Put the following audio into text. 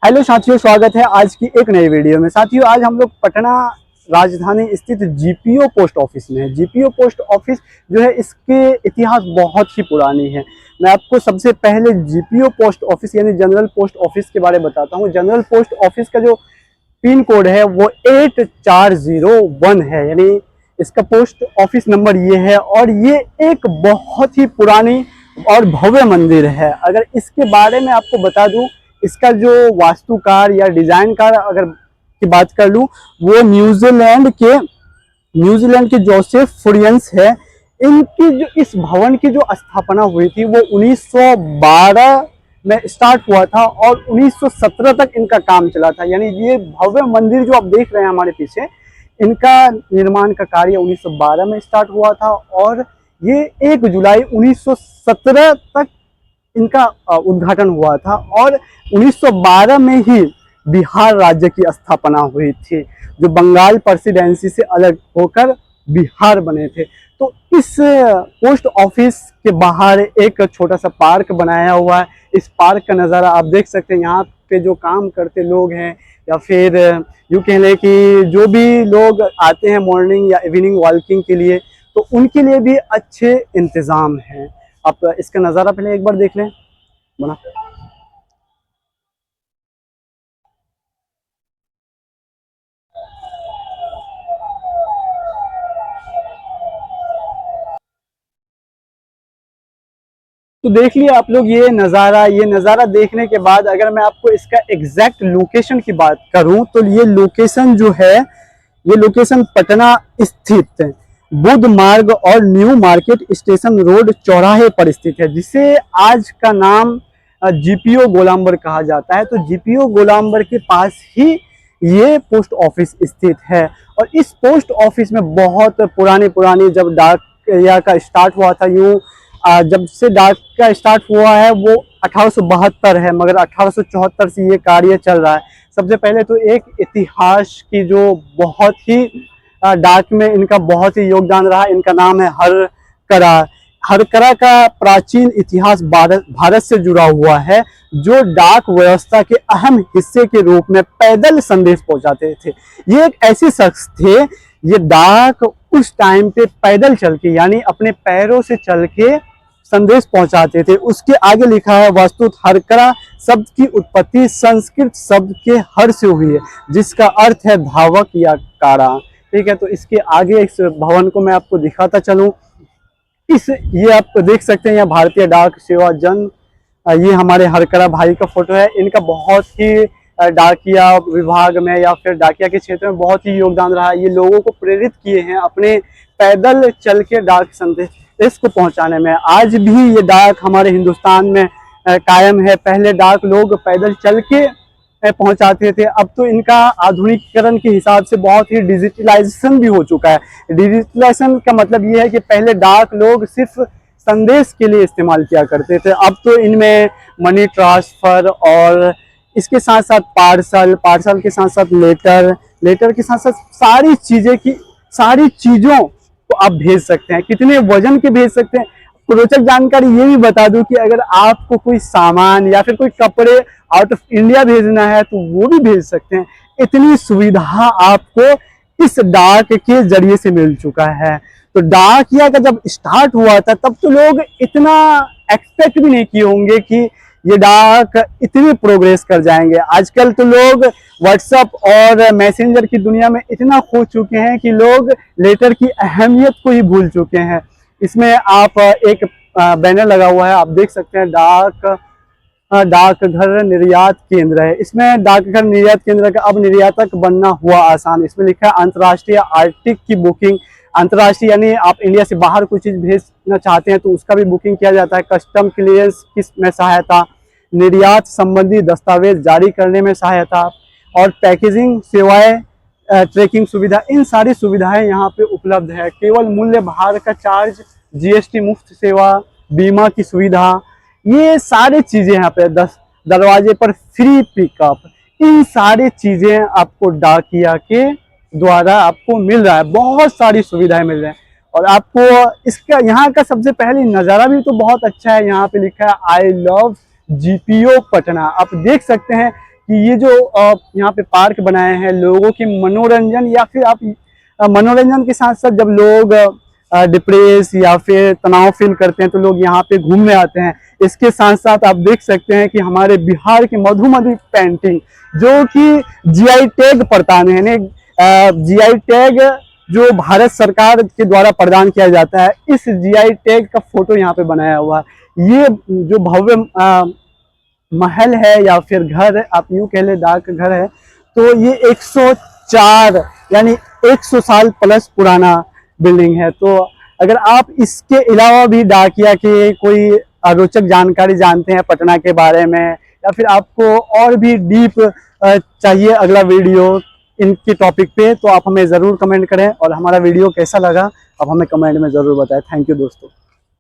Hello साथियों, स्वागत है आज की एक नई वीडियो में। साथियों, आज हम लोग पटना राजधानी स्थित जीपीओ पोस्ट ऑफिस में है। जीपीओ पोस्ट ऑफिस जो है, इसके इतिहास बहुत ही पुरानी है। मैं आपको सबसे पहले जीपीओ पोस्ट ऑफिस यानी जनरल पोस्ट ऑफिस के बारे में बताता हूँ। जनरल पोस्ट ऑफिस का जो पिन कोड है वो 8401 है, यानी इसका पोस्ट ऑफिस नंबर ये है। और ये एक बहुत ही पुरानी और भव्य मंदिर है। अगर इसके बारे में आपको बता दूं, इसका जो वास्तुकार या डिजाइनकार अगर की बात कर लूं, वो न्यूजीलैंड के जोसेफ फुरियंस है। इनकी जो इस भवन की जो स्थापना हुई थी वो 1912 में स्टार्ट हुआ था और 1917 तक इनका काम चला था। यानी ये भव्य मंदिर जो आप देख रहे हैं हमारे पीछे, इनका निर्माण का कार्य 1912 में स्टार्ट हुआ था और ये 1 जुलाई 1917 तक इनका उद्घाटन हुआ था। और 1912 में ही बिहार राज्य की स्थापना हुई थी, जो बंगाल प्रेसिडेंसी से अलग होकर बिहार बने थे। तो इस पोस्ट ऑफिस के बाहर एक छोटा सा पार्क बनाया हुआ है। इस पार्क का नज़ारा आप देख सकते हैं। यहाँ पे जो काम करते लोग हैं या फिर यूँ कह लें कि जो भी लोग आते हैं मॉर्निंग या इवनिंग वॉकिंग के लिए, तो उनके लिए भी अच्छे इंतज़ाम हैं। आप इसका नज़ारा पहले एक बार देख लें बना। तो देख लिया आप लोग ये नज़ारा देखने के बाद अगर मैं आपको इसका एग्जैक्ट लोकेशन की बात करूं, तो ये लोकेशन जो है, ये लोकेशन पटना स्थित बुद्ध मार्ग और न्यू मार्केट स्टेशन रोड चौराहे पर स्थित है, जिसे आज का नाम जीपीओ गोलांबर कहा जाता है। तो जीपीओ गोलांबर के पास ही ये पोस्ट ऑफिस स्थित है। और इस पोस्ट ऑफिस में बहुत पुरानी पुरानी, जब डाक या का स्टार्ट हुआ था, यूँ जब से डाक का स्टार्ट हुआ है वो 1872 है, मगर 1874 से ये कार्य चल रहा है। सबसे पहले तो एक इतिहास की जो बहुत ही डाक में इनका बहुत ही योगदान रहा, इनका नाम है हरकरा। हरकरा का प्राचीन इतिहास भारत से जुड़ा हुआ है, जो डाक व्यवस्था के अहम हिस्से के रूप में पैदल संदेश पहुंचाते थे। ये एक ऐसे शख्स थे, ये डाक उस टाइम पे पैदल चल के यानी अपने पैरों से चल के संदेश पहुंचाते थे। उसके आगे लिखा है, वस्तुत हरकरा शब्द की उत्पत्ति संस्कृत शब्द के हर से हुई है, जिसका अर्थ है धावक या कारा। ठीक है, तो इसके आगे इस भवन को मैं आपको दिखाता चलूं। ये आप देख सकते हैं, यहाँ भारतीय डाक सेवा जन, ये हमारे हरकरा भाई का फोटो है। इनका बहुत ही डाकिया विभाग में या फिर डाकिया के क्षेत्र में बहुत ही योगदान रहा है। ये लोगों को प्रेरित किए हैं अपने पैदल चल के डाक संदेश को पहुंचाने में। आज भी ये डाक हमारे हिंदुस्तान में कायम है। पहले डाक लोग पैदल चल के पहुंचाते थे, अब तो इनका आधुनिकीकरण के हिसाब से बहुत ही डिजिटलाइजेशन भी हो चुका है। डिजिटलाइजेशन का मतलब ये है कि पहले डाक लोग सिर्फ संदेश के लिए इस्तेमाल किया करते थे, अब तो इनमें मनी ट्रांसफर और इसके साथ साथ पार्सल के साथ साथ लेटर के साथ साथ सारी चीज़ों को आप भेज सकते हैं। कितने वजन के भेज सकते हैं। रोचक जानकारी ये भी बता दूं कि अगर आपको कोई सामान या फिर कोई कपड़े आउट ऑफ इंडिया भेजना है तो वो भी भेज सकते हैं। इतनी सुविधा आपको इस डाक के जरिए से मिल चुका है। तो डाकिया का जब स्टार्ट हुआ था तब तो लोग इतना एक्सपेक्ट भी नहीं किए होंगे कि ये डाक इतनी प्रोग्रेस कर जाएंगे। आजकल तो लोग व्हाट्सएप और मैसेंजर की दुनिया में इतना खो चुके हैं कि लोग लेटर की अहमियत को ही भूल चुके हैं। इसमें आप एक बैनर लगा हुआ है, आप देख सकते हैं, डाकघर निर्यात केंद्र है। इसमें डाकघर निर्यात केंद्र का अब निर्यातक बनना हुआ आसान। इसमें लिखा है अंतर्राष्ट्रीय आर्टिक की बुकिंग। अंतर्राष्ट्रीय यानी आप इंडिया से बाहर कोई चीज़ भेजना चाहते हैं तो उसका भी बुकिंग किया जाता है। कस्टम क्लियरेंस में सहायता, निर्यात संबंधी दस्तावेज जारी करने में सहायता और पैकेजिंग सेवाएं, ट्रैकिंग सुविधा, इन सारी सुविधाएं यहाँ पे उपलब्ध है। केवल मूल्य भार का चार्ज, जीएसटी मुफ्त सेवा, बीमा की सुविधा, ये सारी चीज़ें यहाँ पे दरवाजे पर फ्री पिकअप, इन सारी चीज़ें आपको डाकिया के द्वारा आपको मिल रहा है। बहुत सारी सुविधाएं मिल रही हैं और आपको इसका यहाँ का सबसे पहले नज़ारा भी तो बहुत अच्छा है। यहाँ पे लिखा है आई लव जीपीओ पटना। आप देख सकते हैं कि ये जो यहाँ पे पार्क बनाए हैं लोगों के मनोरंजन, या फिर आप मनोरंजन के साथ साथ जब लोग डिप्रेस या फिर तनाव फील करते हैं तो लोग यहाँ पे घूमने आते हैं। इसके साथ साथ आप देख सकते हैं कि हमारे बिहार की मधुमती पेंटिंग जो कि जीआई टैग प्रदान है, जीआई टैग जो भारत सरकार के द्वारा प्रदान किया जाता है, इस जीआई टैग का फोटो यहाँ पे बनाया हुआ है। ये जो भव्य महल है या फिर घर है, आप यूं कह ले डाक घर है, तो ये 104 यानी 100 साल प्लस पुराना बिल्डिंग है। तो अगर आप इसके अलावा भी डाकिया के कोई रोचक जानकारी जानते हैं पटना के बारे में, या फिर आपको और भी डीप चाहिए अगला वीडियो इनके टॉपिक पे, तो आप हमें ज़रूर कमेंट करें। और हमारा वीडियो कैसा लगा आप हमें कमेंट में ज़रूर बताएं। थैंक यू दोस्तों।